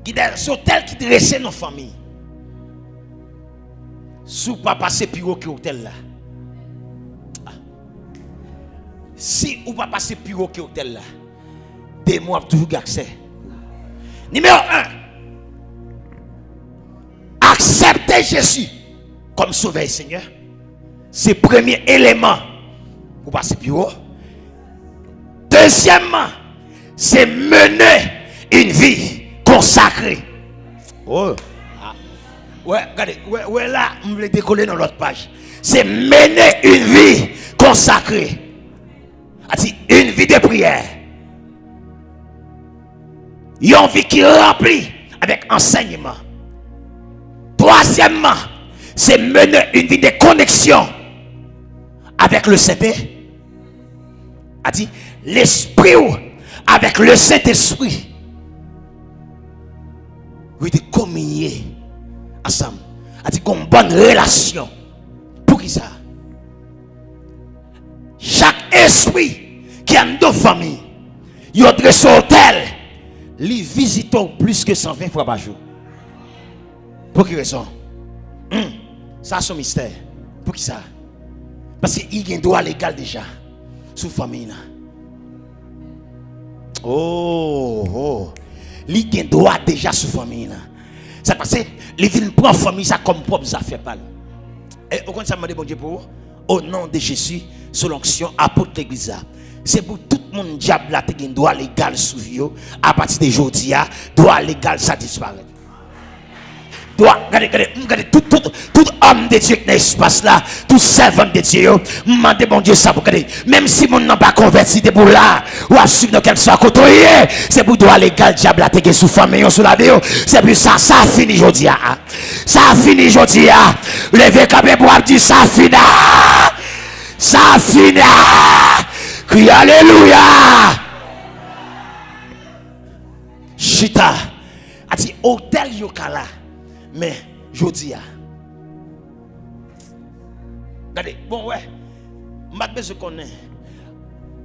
Qui des hôtels qui dressent nos familles. Si vous pas passer plus haut que l'hôtel là. Si vous pas passer plus haut que l'hôtel là. Des mois toujours accès. Numéro 1. Accepter Jésus comme sauveur et Seigneur. C'est le premier élément pour passer plus haut. Deuxièmement, c'est mener une vie consacrée. Oh. Ouais, regardez, ouais, là, on veut décoller dans l'autre page. C'est mener une vie consacrée. Une vie de prière. Une vie qui est remplie avec enseignement. Troisièmement, c'est mener une vie de connexion avec le Saint-Esprit. L'Esprit avec le Saint-Esprit. Oui, de communier ensemble. Comme bonne relation. Pour qui ça? Chaque esprit qui a dans famille, il a dressé hôtel, il visite plus que 120 fois par jour. Pour quelle raison? Ça c'est un mystère. Pour qui ça? Parce qu'il y a un droit légal déjà sous famille là. Oh. Il y a un droit déjà sous famille là. Ça parce que les villes prennent famille ça comme propre affaire pas. Et au contraire ça m'a dit bon Dieu pour au nom de Jésus sous l'onction apôtre l'église. C'est pour tout le monde diable là qui a un droit légal sous vie à partir d'aujourd'hui droit légal ça disparaît. Regardez, tout homme de Dieu qui est dans l'espace là, tout servant de Dieu, demandez bon Dieu ça pour regarder. Même si mon n'a pas converti, c'est pour là, ou à suivre dans quel soit côté, c'est pour droit légal, diable à te sous famille, sous la vie, c'est pour ça, ça a fini aujourd'hui. Ça a fini aujourd'hui. Levez capé pour dire ça a fini. Ça a fini. Crie alléluia. Chita, a dit hôtel Yokala. Mais je dis, regardez, bon ouais, maintenant je connais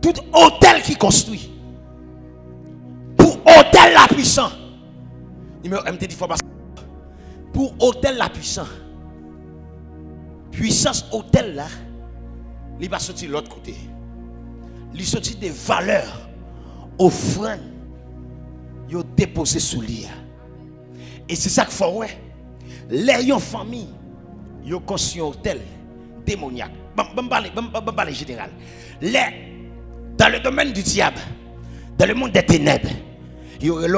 tout hôtel qui construit pour hôtel la puissant. Numéro MT dit faut passer pour hôtel la puissant. Puissance hôtel là, il va sortir de l'autre côté. Il sortit des valeurs, offrandes, il déposé sous lui. Et c'est ça qu'il faut ouais. Les familles, ils ont construit un hôtel démoniaque. Je général. Dans le domaine du diable, dans le monde des ténèbres, il y aurait